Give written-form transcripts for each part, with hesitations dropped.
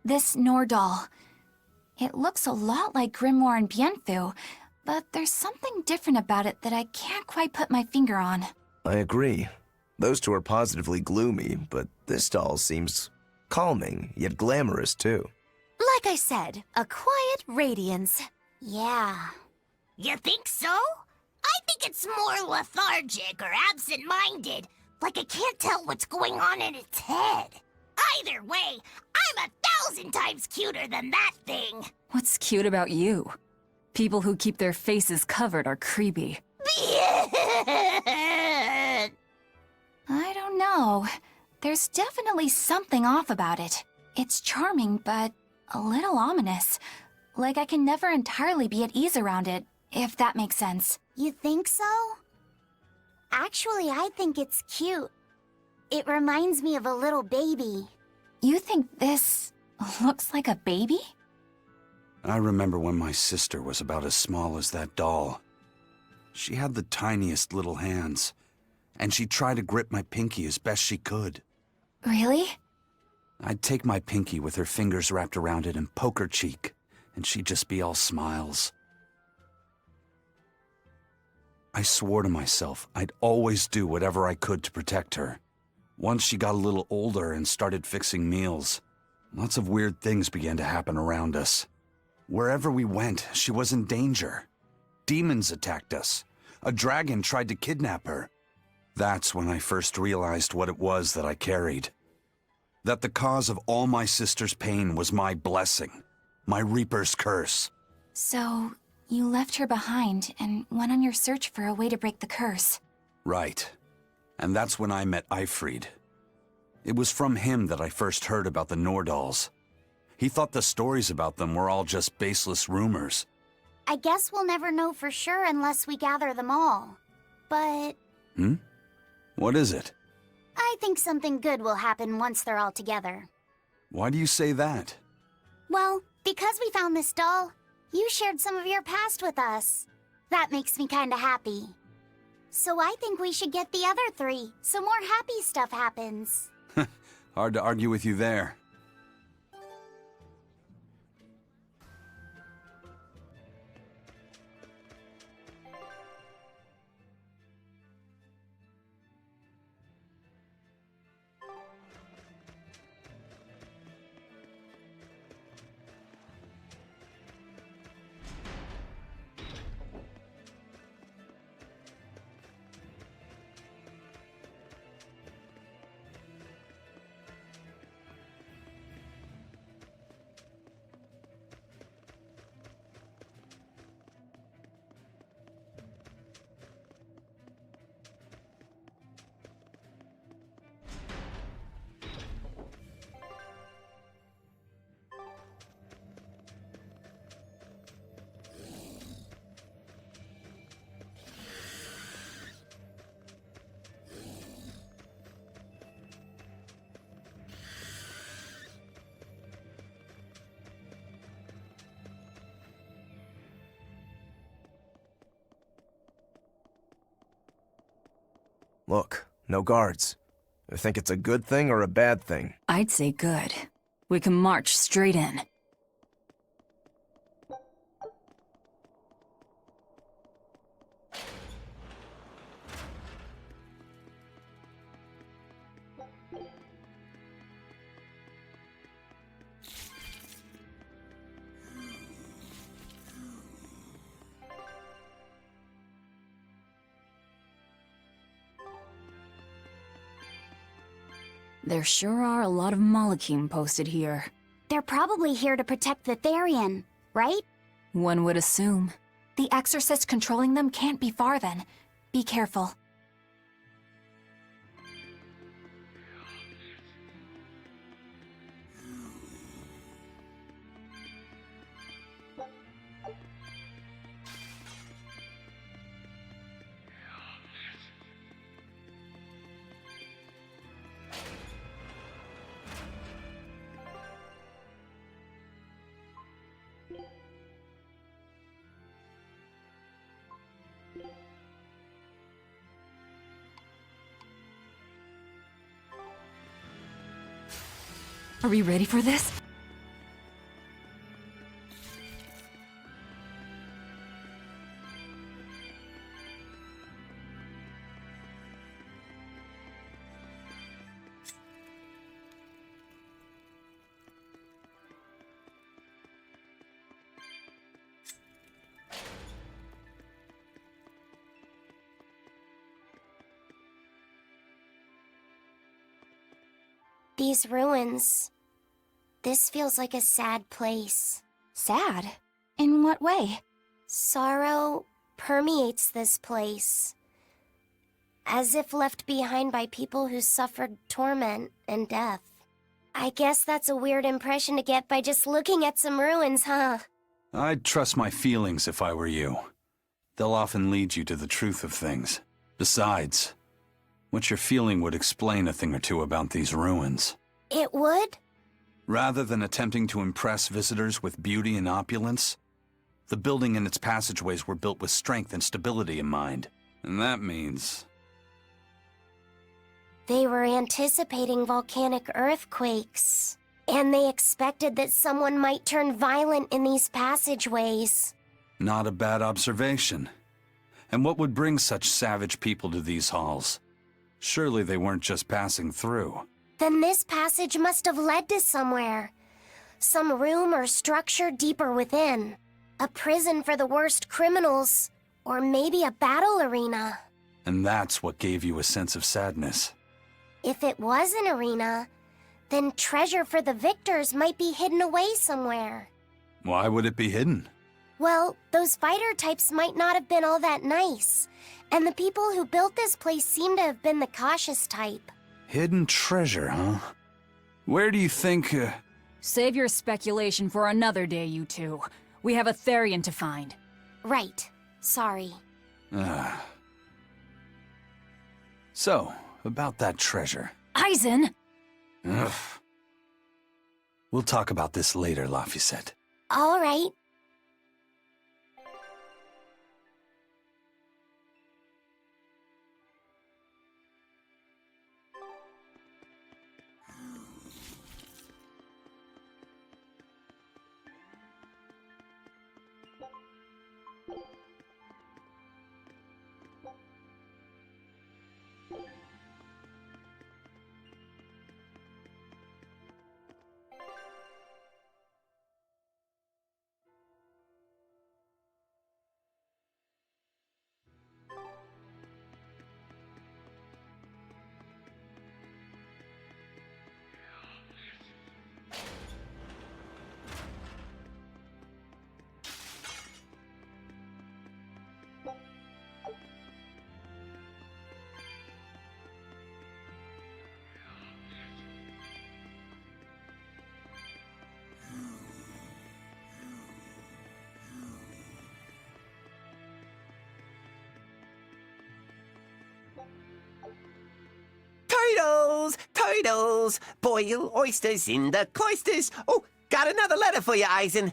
This Nordal. It looks a lot like Grimoire and Bienfu, but there's something different about it that I can't quite put my finger on. I agree. Those two are positively gloomy, but this doll seems calming, yet glamorous too. Like I said, a quiet radiance. Yeah. You think so? I think it's more lethargic or absent-minded, like it can't tell what's going on in its head. Either way, I'm 1,000 times cuter than that thing. What's cute about you? People who keep their faces covered are creepy. I don't know. There's definitely something off about it. It's charming, but a little ominous. Like I can never entirely be at ease around it, if that makes sense. You think so? Actually, I think it's cute. It reminds me of a little baby. You think this looks like a baby? I remember when my sister was about as small as that doll. She had the tiniest little hands, and she tried to grip my pinky as best she could. Really? I'd take my pinky with her fingers wrapped around it and poke her cheek, and she'd just be all smiles. I swore to myself I'd always do whatever I could to protect her. Once she got a little older and started fixing meals, lots of weird things began to happen around us. Wherever we went, she was in danger. Demons attacked us. A dragon tried to kidnap her. That's when I first realized what it was that I carried. That the cause of all my sister's pain was my blessing, my Reaper's curse. So, you left her behind and went on your search for a way to break the curse. Right. And that's when I met Eifried. It was from him that I first heard about the Nordals. He thought the stories about them were all just baseless rumors. I guess we'll never know for sure unless we gather them all. But... What is it? I think something good will happen once they're all together. Why do you say that? Well, because we found this doll, you shared some of your past with us. That makes me kinda happy. So I think we should get the other three, so more happy stuff happens. Hard to argue with you there. Look, no guards. I think it's a good thing or a bad thing. I'd say good. We can march straight in. There sure are a lot of Malakim posted here. They're probably here to protect the Therian, right? One would assume. The exorcist controlling them can't be far then. Be careful. Are we ready for this? These ruins. This feels like a sad place. Sad? In what way? Sorrow permeates this place. As if left behind by people who suffered torment and death. I guess that's a weird impression to get by just looking at some ruins, huh? I'd trust my feelings if I were you. They'll often lead you to the truth of things. Besides, what you're feeling would explain a thing or two about these ruins. It would? Rather than attempting to impress visitors with beauty and opulence, the building and its passageways were built with strength and stability in mind. And that means... They were anticipating volcanic earthquakes. And they expected that someone might turn violent in these passageways. Not a bad observation. And what would bring such savage people to these halls? Surely they weren't just passing through. Then this passage must have led to somewhere. Some room or structure deeper within. A prison for the worst criminals. Or maybe a battle arena. And that's what gave you a sense of sadness. If it was an arena, then treasure for the victors might be hidden away somewhere. Why would it be hidden? Well, those fighter types might not have been all that nice. And the people who built this place seem to have been the cautious type. Hidden treasure, huh? Where do you think, Save your speculation for another day, you two. We have a Therian to find. Right. Sorry. So, about that treasure. Eisen! Ugh. We'll talk about this later, Laphicet. All right. Turtles! Turtles! Boil oysters in the cloisters! Oh, got another letter for you, Eisen.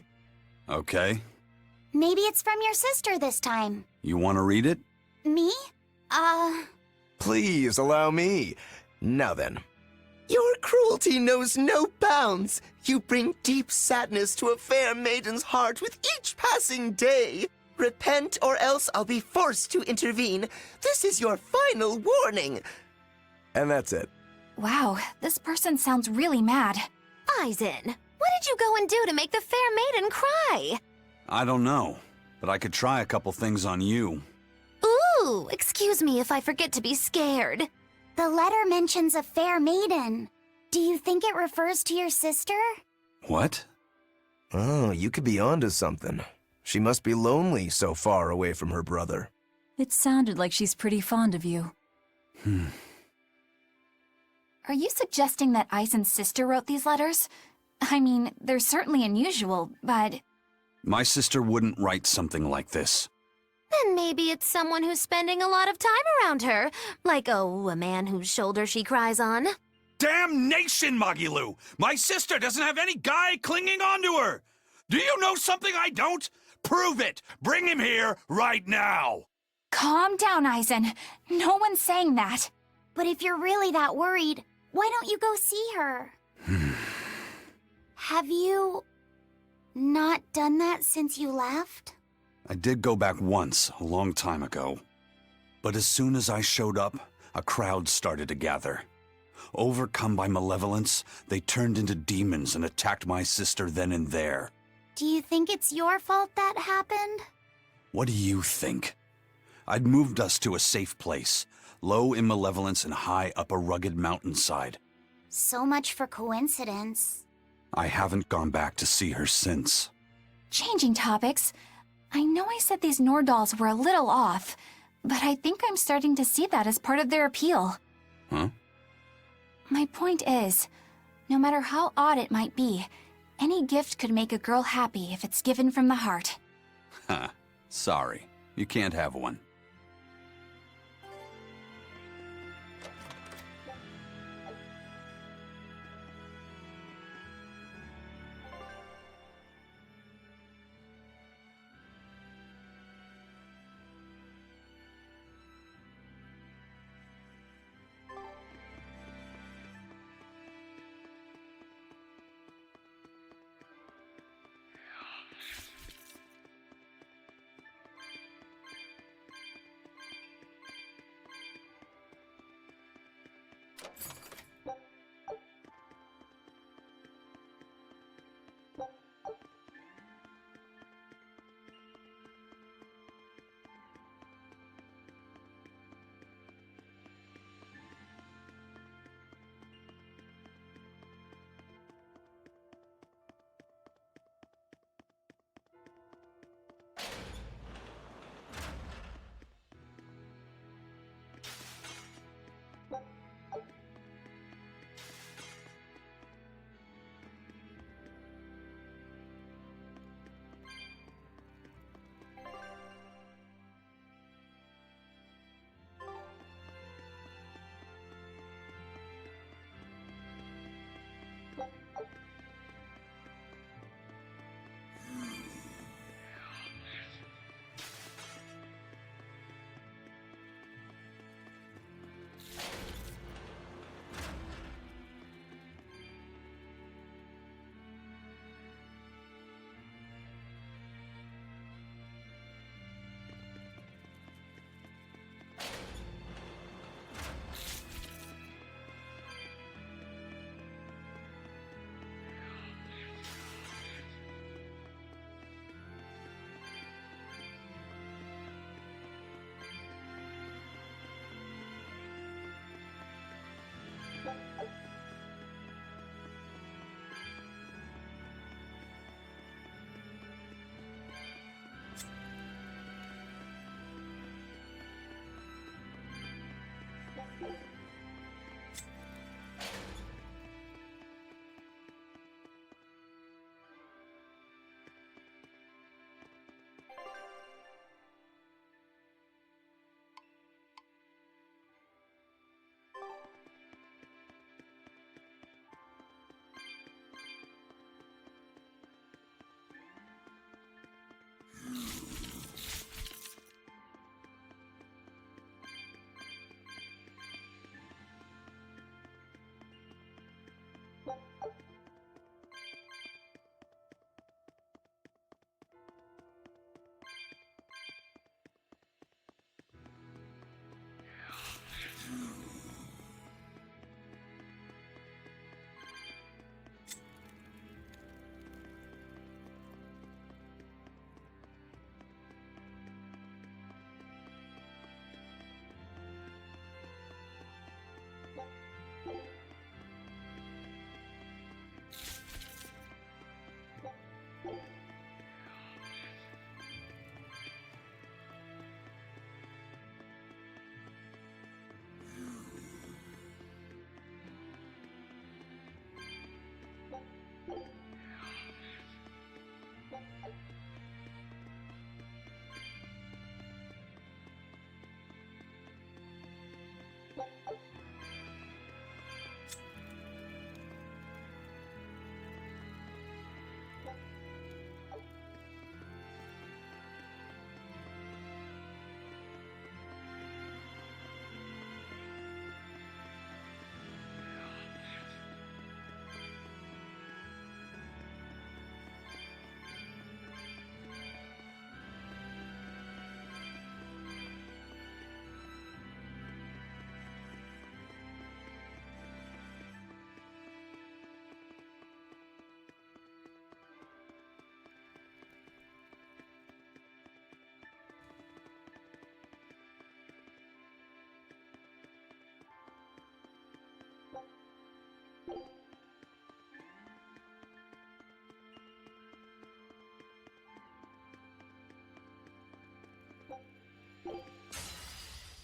Okay. Maybe it's from your sister this time. You want to read it? Me? Please allow me. Now then. Your cruelty knows no bounds. You bring deep sadness to a fair maiden's heart with each passing day. Repent, or else I'll be forced to intervene. This is your final warning. And that's it. Wow, this person sounds really mad. Eisen, what did you go and do to make the fair maiden cry? I don't know, but I could try a couple things on you. Ooh, excuse me if I forget to be scared. The letter mentions a fair maiden. Do you think it refers to your sister? What? Oh, you could be onto something. She must be lonely so far away from her brother. It sounded like she's pretty fond of you. Are you suggesting that Eisen's sister wrote these letters? I mean, they're certainly unusual, but... My sister wouldn't write something like this. Then maybe it's someone who's spending a lot of time around her. Like, oh, a man whose shoulder she cries on. Damnation, Magilu! My sister doesn't have any guy clinging onto her! Do you know something I don't? Prove it! Bring him here right now! Calm down, Eisen. No one's saying that. But if you're really that worried, why don't you go see her? Have you not done that since you left? I did go back once, a long time ago. But as soon as I showed up, a crowd started to gather. Overcome by malevolence, they turned into demons and attacked my sister then and there. Do you think it's your fault that happened? What do you think? I'd moved us to a safe place, low in malevolence and high up a rugged mountainside. So much for coincidence. I haven't gone back to see her since. Changing topics, I know I said these Nordals were a little off, but I think I'm starting to see that as part of their appeal. Huh? My point is, no matter how odd it might be, any gift could make a girl happy if it's given from the heart. Ha. Sorry. You can't have one.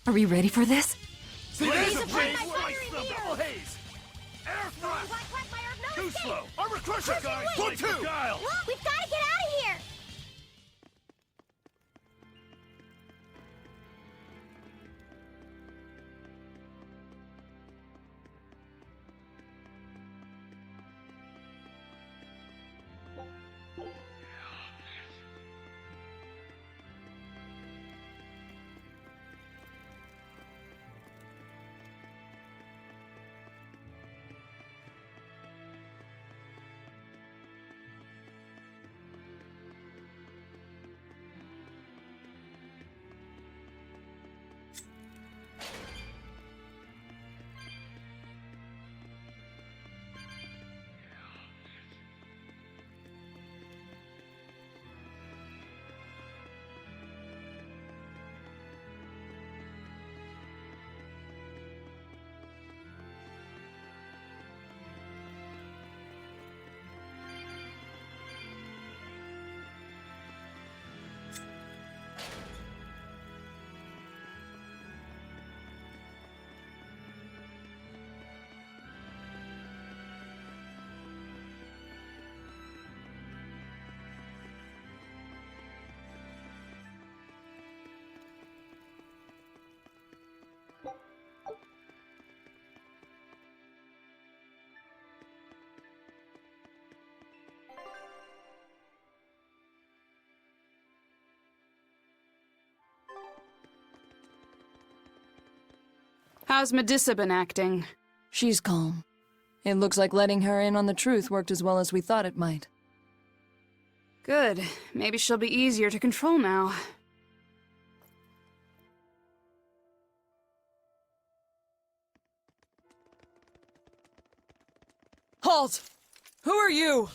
Are we ready for this? See, there's a Blaze blaze! of fire in the Double air. haze! Air thrust! Black Quagmire of no Too escape. slow! Armor crusher! Guys, Foot two! Guile! We've got to get out of here! How's Medissa been acting? She's calm. It looks like letting her in on the truth worked as well as we thought it might. Good. Maybe she'll be easier to control now. Halt! Who are you?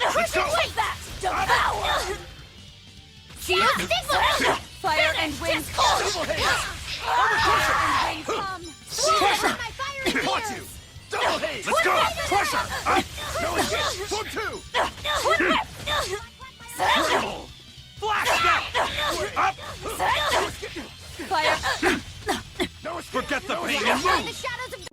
Let's go! Like that! Devour! Fire and wind Double haze! Armor crusher! come! Crusher! My fire in Caught here! you! Double haze! Let's go! Crusher! Up! No escape! Foot two! Triple! Blast out! Up! Fire! No escape! Forget the pain and The move! shadows of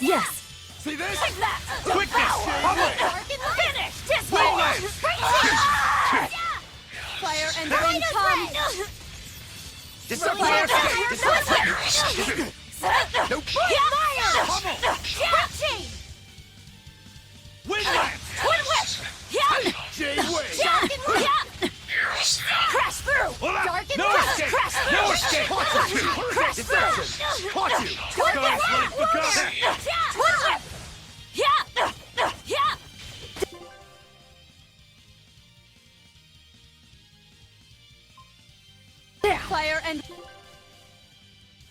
Yes! See this? that! Quickness! Bubble! Finish! This Wing way! lance! Fire and Right wind of come! way! Disappear! Nope! Fire! Pummel! Switching! Wing lance! Twin whip! J-Wave! Crash through! Hold up! Dark and No crash! escape! Crash through! No escape! Crash Deception! Caught you! Sky's running for God! Twin whip! Yeah! Fire and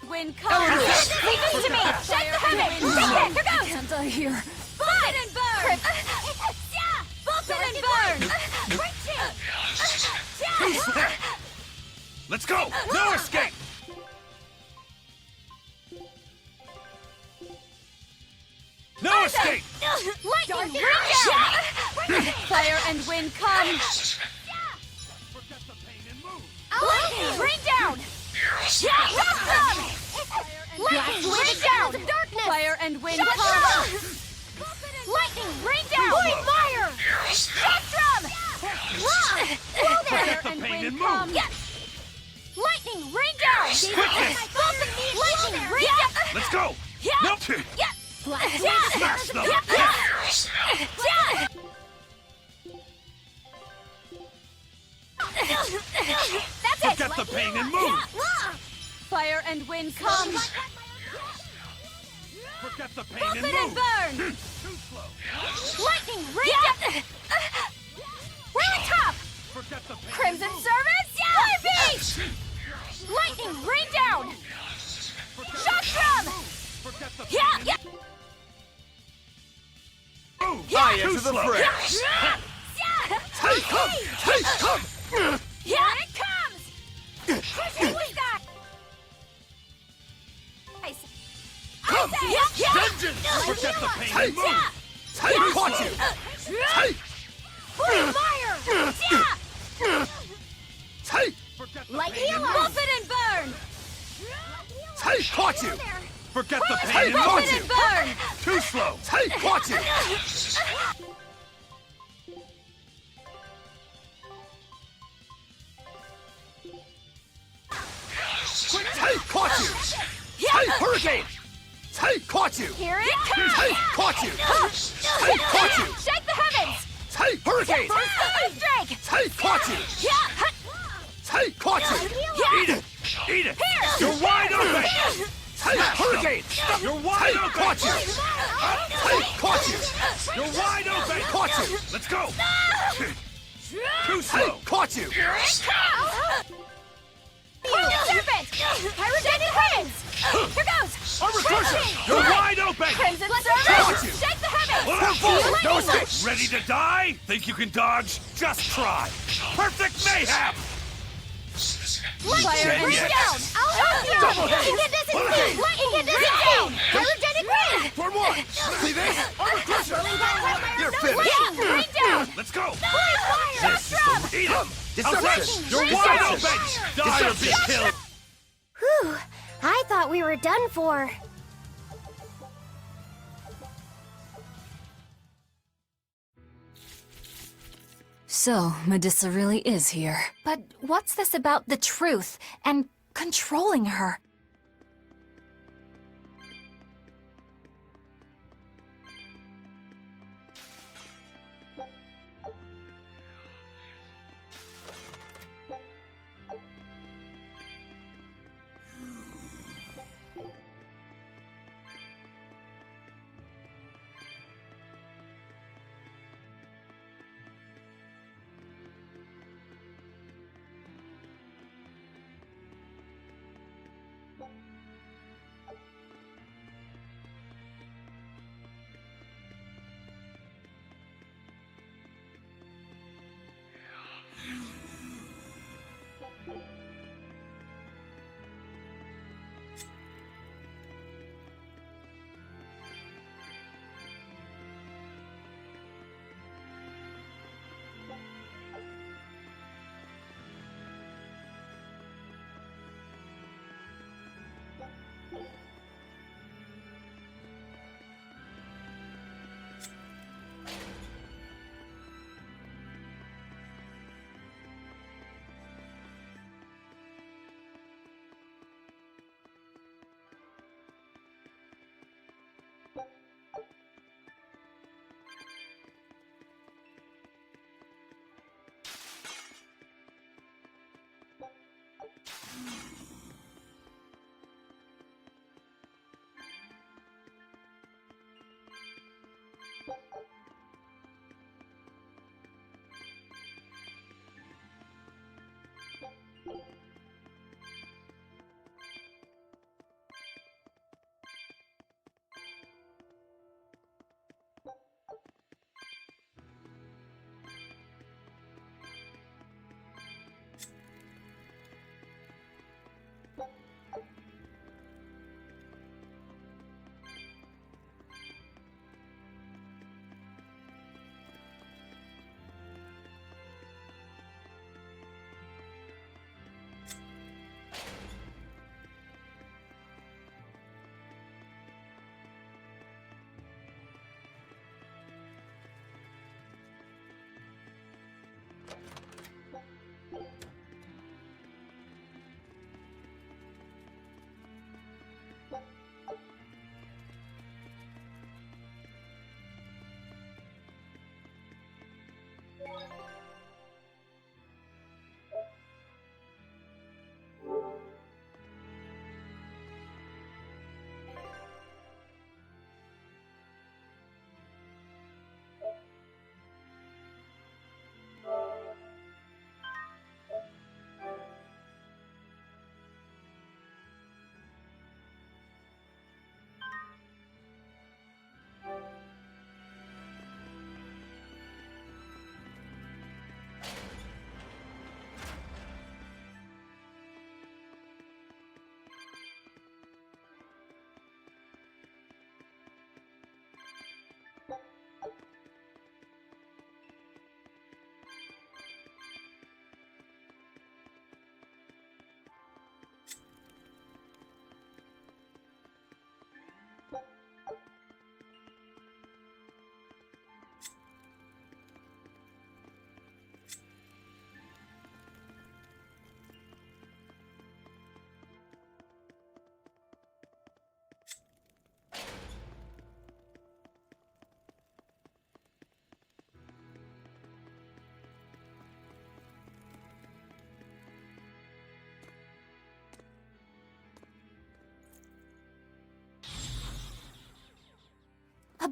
wind come! Leave this to me! Shake the heaven! Take it! Here goes! Can't I hear? Buffet and burn! Buffet and burn! Let's go! No escape! No escape! Lightning! Ring down! Fire and wind come! Forget the pain and move! Lightning! Ring down! Lightning! Ring down! Darkness! Fire and wind Shot come! drum! Lightning! Ring down! Point fire! Shot drum! Whoa there! Fire the and pain wind and move. come! Lightning! Ring down! Quickness! Lightning! Ring down! Let's go! Yeah! Nope! Smash them! That's it! Forget the pain and move! Fire and wind come! Forget the pain and Buffet and move! burn! Too slow! Lightning! Ring down! We're on top! Forget the pain Crimson and move! Service! Fire beast! Lightning! Ring down! Shock drum! Forget the pain Yeah! and Yeah! move! I enter the fray! Take him! Take him! Here it comes! Who's that? Come! Yeah! Forget the pain and move! Hey, caught you! Hey! Hey! Forget the Light pain and heal move! Wolf it and burn! Hey, caught you! Forget the Hey, pain and caught move! you! Burn! Too slow! Hey, caught you! Hey, caught you! Hey, hurricane! Hey, caught you! Here it comes! Hey, caught you! Hey, caught you! Shake the heavens! Hey, hurricane! Earth Drake! Hey, caught you! Hey, caught you! Eat it! Eat it! You're wide open! Hey, hurricane! You're wide Hey, open! caught you! Hey, caught you! You're wide open! Caught you! Let's go! Too Hey, slow! caught you! Serpent! Pyrogenic winds! Here goes! Armor Crusher! You're wide open! Crimson Caught Serpent! you! Shake the heavens! No escape! Ready to die? Think you can dodge? Just try! Perfect mayhap! Fire Dead bring yet. down! I'll help you! Double hit! Incandescent Hurricane! speed! Incandescent sound! Pyrogenic wind! For more! See this? Armor Crusher! You're Yeah, finished! bring down! Let's go! Fire! Drop! Eat him! Deception! You're wide open! Die or be killed! Whew, I thought we were done for. So, Medusa really is here. But what's this about the truth and controlling her?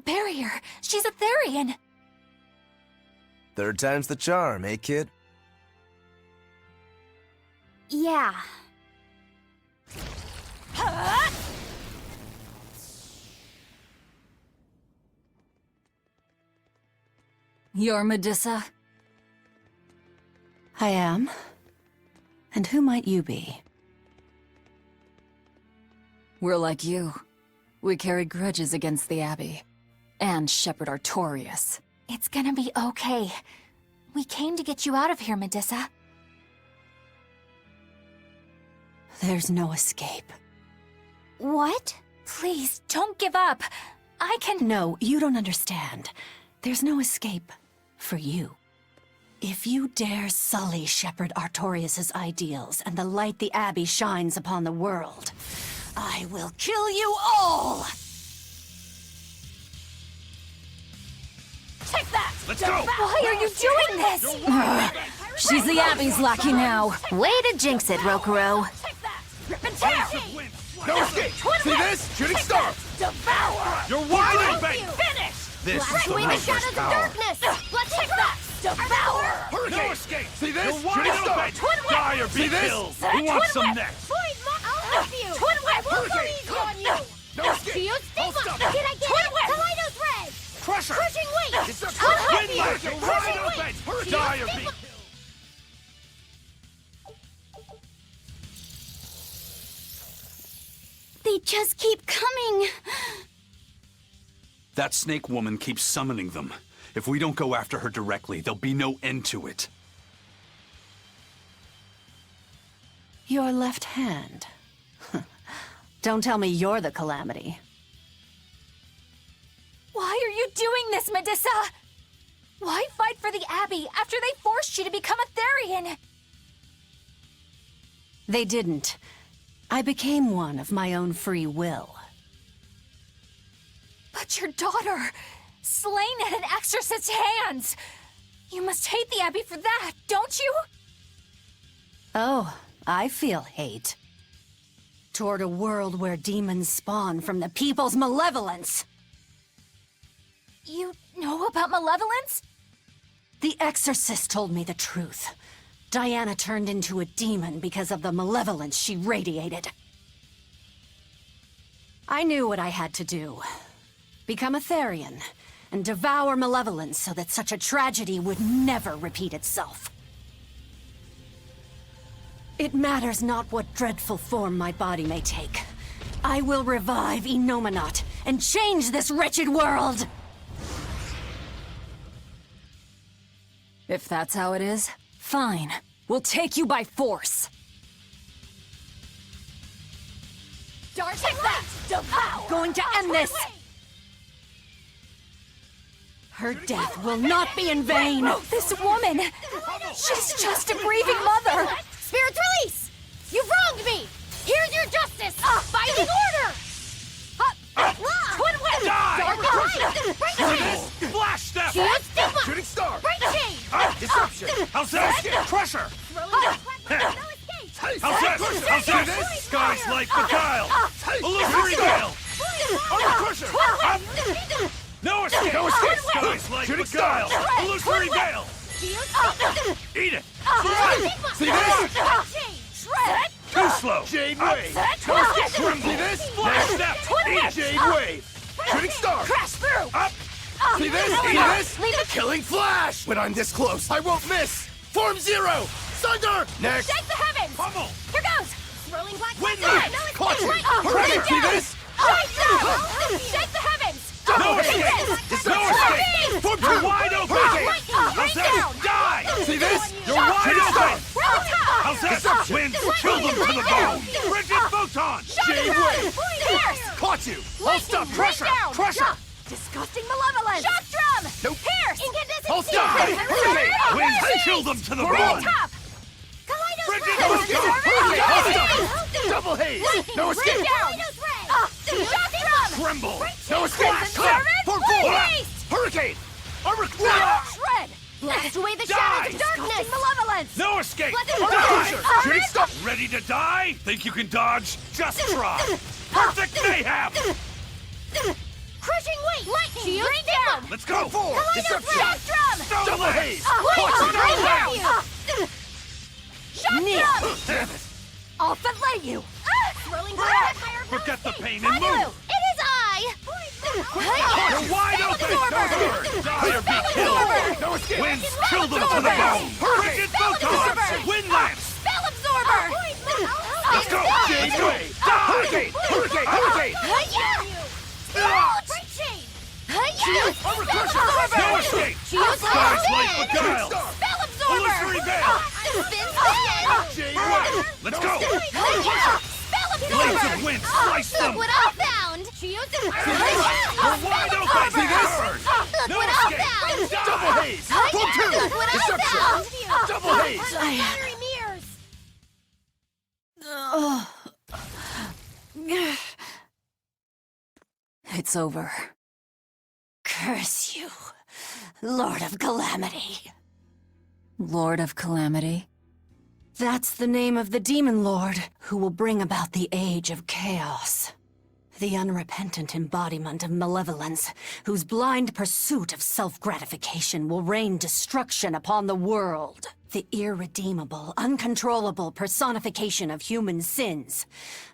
barrier. She's a Therian. Third time's the charm, eh, kid? Yeah. You're Medusa? I am. And who might you be? We're like you. We carry grudges against the Abbey. And Shepherd Artorias. It's gonna be okay. We came to get you out of here, Medusa. There's no escape. What? Please, don't give up. I can... No, you don't understand. There's no escape for you. If you dare sully Shepherd Artorias' ideals and the light the Abbey shines upon the world, I will kill you all! Take that! Let's go! Why are you doing this? She's the Abbey's lackey now. Way to jinx it, Rokuro. Take that! Rip and tear! No escape! See this? Shooting star! Devour! You're wide open! Finish! This is the Between the ruthless shadows of power. darkness! Let's take that! Devour! Hurricane! No escape! See this? You're wide Shooting star! open. Die or be killed. Who wants some next? I'll help you! Twin whip! We'll go easy on you! No escape! Geo Hold Stigma! up. Did I get Twin it? whip. Kaleidos Red! Crusher! Crushing weight! Deception! I'll help Wind you! Lash, you're wide open. Hurricane. Die or be killed. They just keep coming! That snake woman keeps summoning them. If we don't go after her directly, there'll be no end to it. Your left hand. Don't tell me you're the Calamity. Why are you doing this, Medusa? Why fight for the Abbey after they forced you to become a Therian? They didn't. I became one of my own free will. But your daughter, slain at an exorcist's hands. You must hate the Abbey for that, don't you? Oh, I feel hate. Toward a world where demons spawn from the people's malevolence. You know about malevolence? The exorcist told me the truth. Diana turned into a demon because of the malevolence she radiated. I knew what I had to do. Become a Therian, and devour malevolence so that such a tragedy would never repeat itself. It matters not what dreadful form my body may take. I will revive Enominat and change this wretched world! If that's how it is, fine. We'll take you by force. Dark take that! Devour! Going to end this! Her death will not be in vain! This woman! She's just a grieving mother! Spirits release! You've wronged me! Here's your justice! Fighting order! Twin whip! Die! Dark light! Break chain! Flash step! Geo Stigma! Shooting star! Break chain! Deception! How's that? Crusher! No escape! How's that? How's that? Skies like beguile! Illusory veil! Crusher! No escape! No escape! Skies like Shooting beguile! star! Illusory veil! Geo Stigma! Eat it! See this? Break chain! Shred! Too slow! Jade Wave! Tremble! See this? Flash step! Eat it! Jade Wave! Shooting star! Crash through! Up! See this? See this? Killing Flash! When I'm this close, I won't miss! Form Zero! Thunder! Next! Shake the heavens! Pummel! Here goes! Swirling black Wind lightning! Lash! Caught you! Lightning! Hurry! See this? Shake them! Shake the heavens! No escape! No escape! Form You're Two! wide open! Hurricane! How's that? Die! See this? You're wide Shooting open! star! How's that? Wind! Chill them to the bone! Rigid photon! Jade Wave! Pierce! Caught you! Hold stop! Crusher! down! Crusher! Disgusting malevolence! Shock drum! Nope. Pierce! Incandescent Hold steel! stop! Hurricane! Wind! Chill them to the bone! Top! Kaleidos Rigid Red! photon! Hurricane! Hold stop! Double haze! No escape! Kaleidos Red! Shock drum! Tremble! No escape! Servant! Form Four! Haste! Hurricane! Shred! Blast away the Die! shadows of darkness! Malevolence! No escape! Die! Shooting star! Ready to die? Think you can dodge? Just try! Perfect mayhem! Crushing weight! Lightning! Rain down! Let's go! Shock drum! Double haze! Shock drum! Damn it! I'll fillet you! Swirling glass! Forget the pain and Hello! move! It is I! You're wide open! No turn! Die or be killed! No escape! Winds, kill them to the bone! Hurricane photon! Wind lamps! Spell absorber! Let's go! Jade way! Hurricane! Hurricane! Hurricane! Great shade! No escape! Skies like beguile! Spell absorber! Illusory veil! Spin! Jade way! Let's go! Spell Blades absorber! of wind, slice them! Look what I found! You're wide open! Look No what I escape! found! Double haze! Look what I found! Double haze! Fiery mirrors! It's over. Curse you, Lord of Calamity. Lord of Calamity? That's the name of the Demon Lord who will bring about the Age of Chaos. The unrepentant embodiment of malevolence, whose blind pursuit of self-gratification will rain destruction upon the world. The irredeemable, uncontrollable personification of human sins.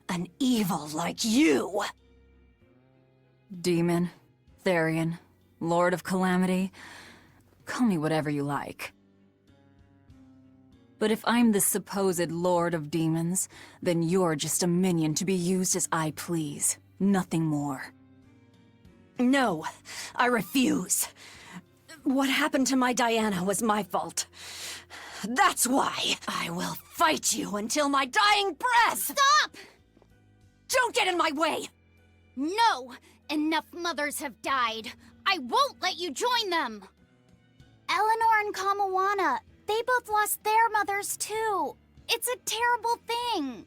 An evil like you. Demon, Therian, Lord of Calamity. Call me whatever you like. But if I'm the supposed Lord of Demons, then you're just a minion to be used as I please. Nothing more. No, I refuse. What happened to my Diana was my fault. That's why I will fight you until my dying breath! Stop! Don't get in my way! No! Enough mothers have died. I won't let you join them! Eleanor and Kamawana, they both lost their mothers too. It's a terrible thing.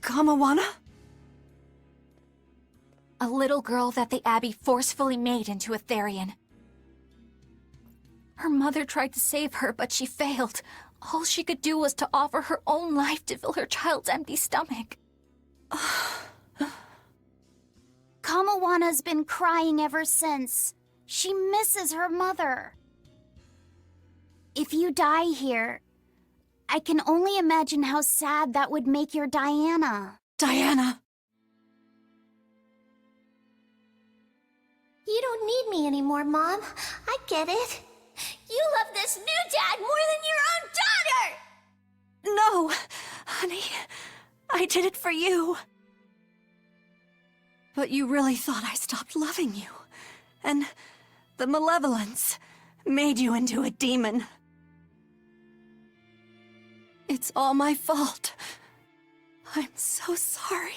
Kamawana? A little girl that the Abbey forcefully made into a Therian. Her mother tried to save her, but she failed. All she could do was to offer her own life to fill her child's empty stomach. Kamawana's been crying ever since. She misses her mother. If you die here, I can only imagine how sad that would make your Diana. Diana! You don't need me anymore, Mom. I get it. You love this new dad more than your own daughter! No, honey. I did it for you. But you really thought I stopped loving you. And the malevolence made you into a demon. It's all my fault. I'm so sorry.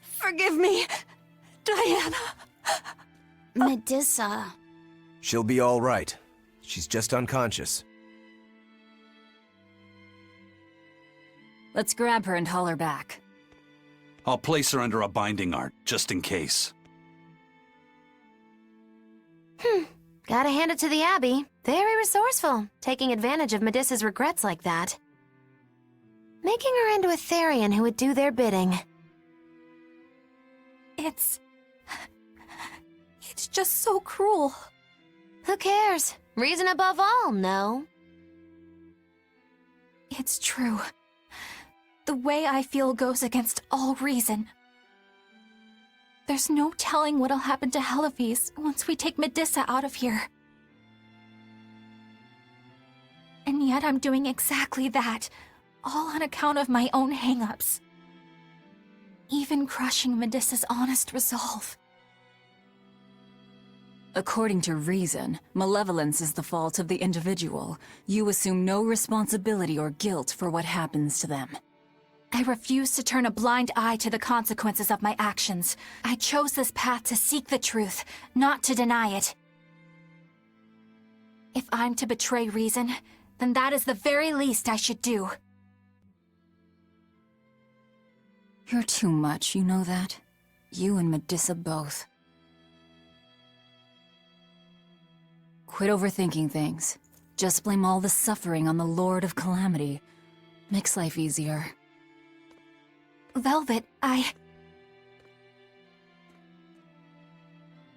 Forgive me, Diana. Medissa. She'll be all right. She's just unconscious. Let's grab her and haul her back. I'll place her under a binding art, just in case. Gotta hand it to the Abbey. Very resourceful, taking advantage of Medissa's regrets like that. Making her into a Therian who would do their bidding. It's just so cruel. Who cares? Reason above all, no? It's true. The way I feel goes against all reason. There's no telling what'll happen to Helives once we take Medissa out of here. And yet I'm doing exactly that, all on account of my own hang-ups. Even crushing Medissa's honest resolve. According to reason, malevolence is the fault of the individual. You assume no responsibility or guilt for what happens to them. I refuse to turn a blind eye to the consequences of my actions. I chose this path to seek the truth, not to deny it. If I'm to betray reason, then that is the very least I should do. You're too much, you know that? You and Medissa both. Quit overthinking things. Just blame all the suffering on the Lord of Calamity. Makes life easier. Velvet,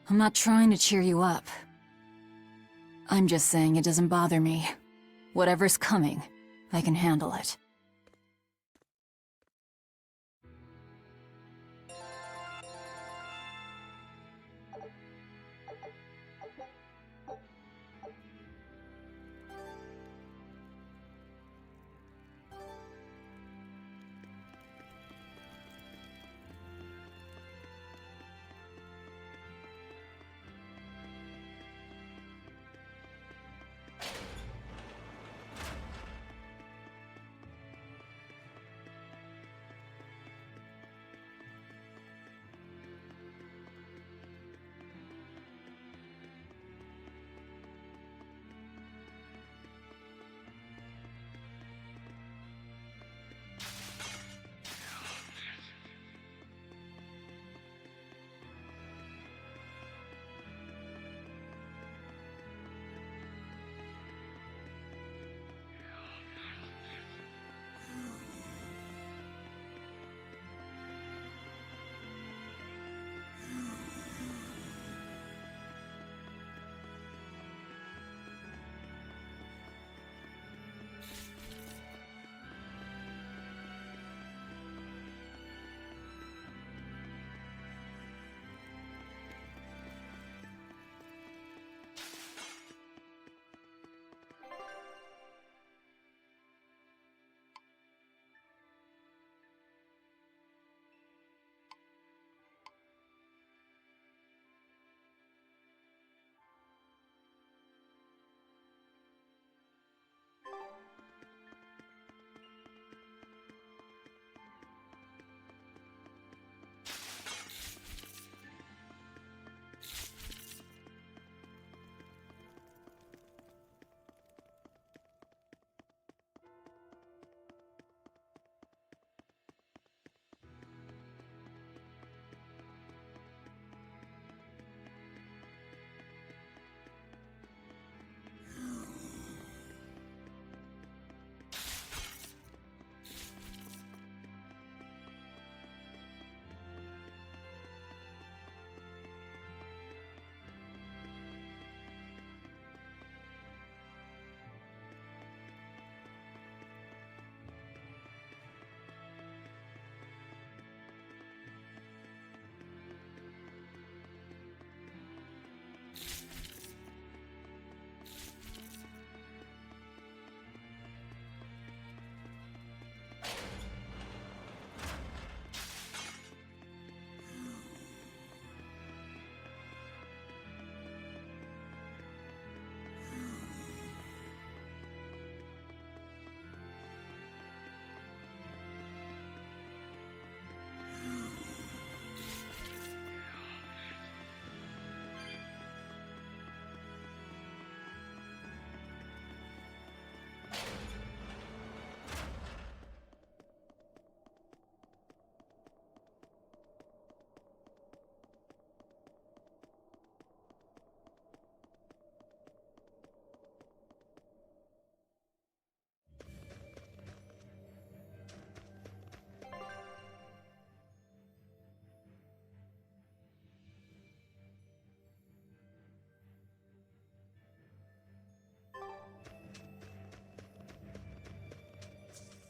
I'm not trying to cheer you up. I'm just saying it doesn't bother me. Whatever's coming, I can handle it.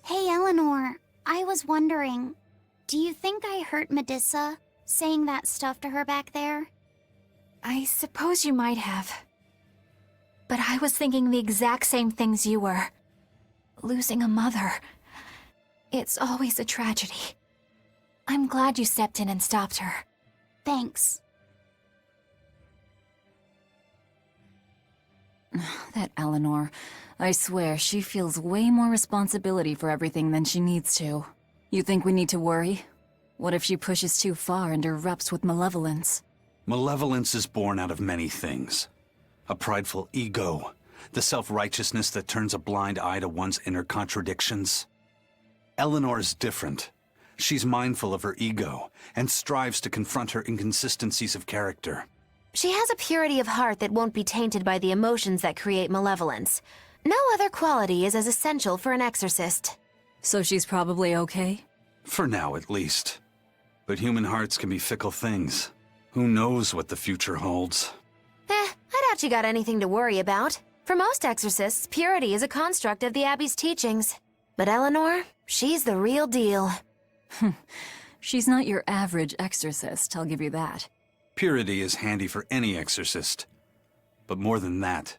Hey, Eleanor. I was wondering, do you think I hurt Medusa, saying that stuff to her back there? I suppose you might have. But I was thinking the exact same things you were. Losing a mother. It's always a tragedy. I'm glad you stepped in and stopped her. Thanks. That Eleanor. I swear, she feels way more responsibility for everything than she needs to. You think we need to worry? What if she pushes too far and erupts with malevolence? Malevolence is born out of many things. A prideful ego, the self-righteousness that turns a blind eye to one's inner contradictions. Eleanor is different. She's mindful of her ego and strives to confront her inconsistencies of character. She has a purity of heart that won't be tainted by the emotions that create malevolence. No other quality is as essential for an exorcist. So she's probably okay? For now, at least. But human hearts can be fickle things. Who knows what the future holds? I doubt you got anything to worry about. For most exorcists, purity is a construct of the Abbey's teachings. But Eleanor, she's the real deal. She's not your average exorcist, I'll give you that. Purity is handy for any exorcist. But more than that,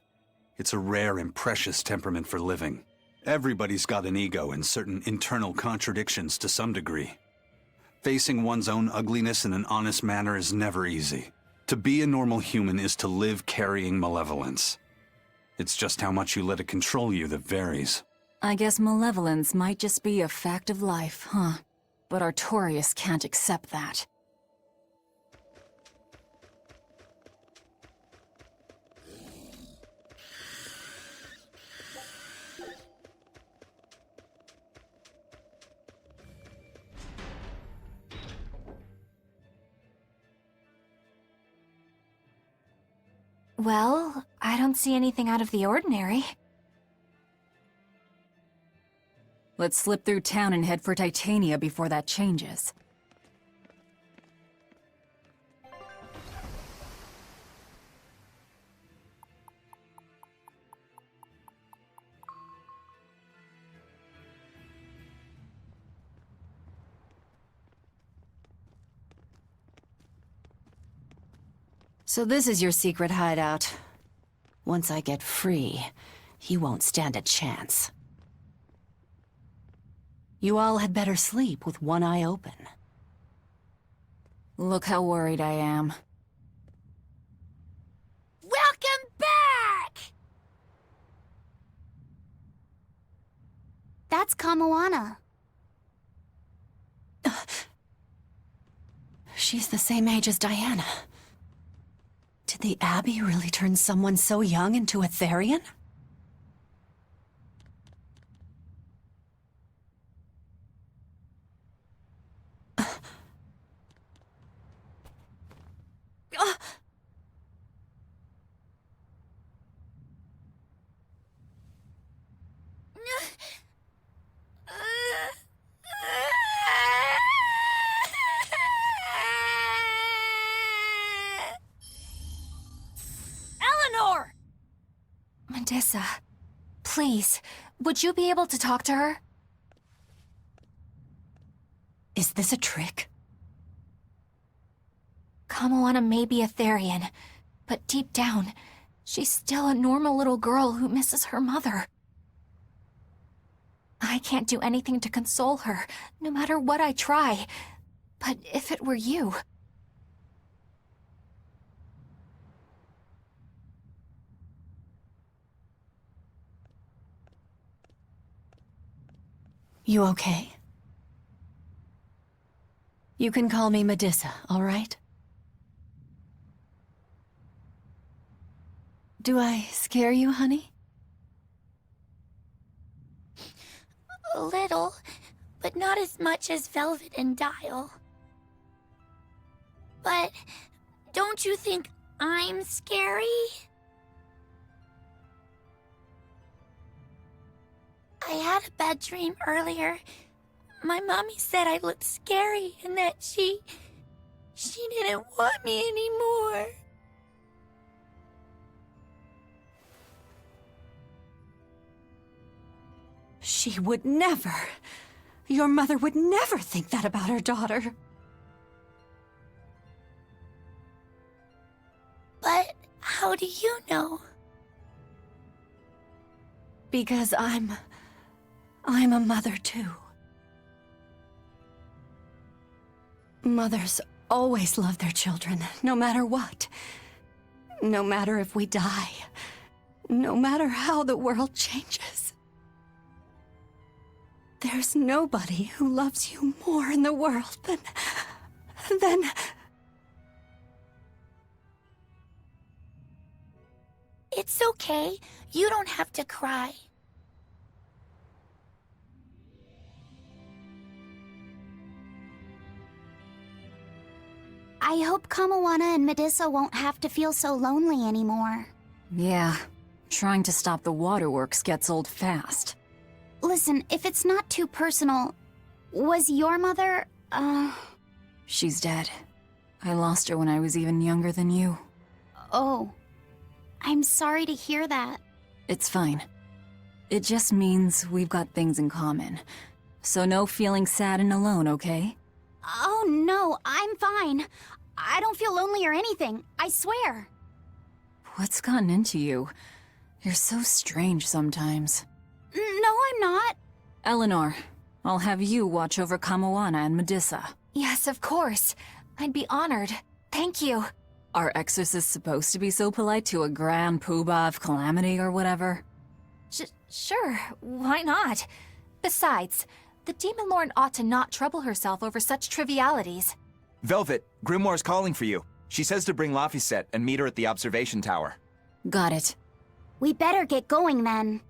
it's a rare and precious temperament for living. Everybody's got an ego and certain internal contradictions to some degree. Facing one's own ugliness in an honest manner is never easy. To be a normal human is to live carrying malevolence. It's just how much you let it control you that varies. I guess malevolence might just be a fact of life, huh? But Artorias can't accept that. Well, I don't see anything out of the ordinary. Let's slip through town and head for Titania before that changes. So this is your secret hideout. Once I get free, he won't stand a chance. You all had better sleep with one eye open. Look how worried I am. Welcome back! That's Kamoana. She's the same age as Diana. Did the Abbey really turn someone so young into a Therian? Eleanor! Medissa, please, would you be able to talk to her? Is this a trick? Kamoana may be a Therian, but deep down, she's still a normal little girl who misses her mother. I can't do anything to console her, no matter what I try. But if it were you... You okay? You can call me Medissa, all right? Do I scare you, honey? A little, but not as much as Velvet and Dial. But don't you think I'm scary? I had a bad dream earlier. My mommy said I looked scary and that she didn't want me anymore. She would never. Your mother would never think that about her daughter. But how do you know? Because I'm a mother too. Mothers always love their children, no matter what. No matter if we die. No matter how the world changes. There's nobody who loves you more in the world than... It's okay. You don't have to cry. I hope Kamoana and Medissa won't have to feel so lonely anymore. Yeah, trying to stop the waterworks gets old fast. Listen, if it's not too personal, was your mother, She's dead. I lost her when I was even younger than you. Oh, I'm sorry to hear that. It's fine. It just means we've got things in common. So no feeling sad and alone, okay? Oh no, I'm fine. I don't feel lonely or anything, I swear. What's gotten into you? You're so strange sometimes. No, I'm not. Eleanor, I'll have you watch over Kamoana and Medissa. Yes, of course. I'd be honored. Thank you. Are exorcists supposed to be so polite to a grand poobah of calamity or whatever? Sure, why not? Besides, the Demon Lord ought to not trouble herself over such trivialities. Velvet, Grimoire's calling for you. She says to bring Laphicet and meet her at the observation tower. Got it. We better get going then.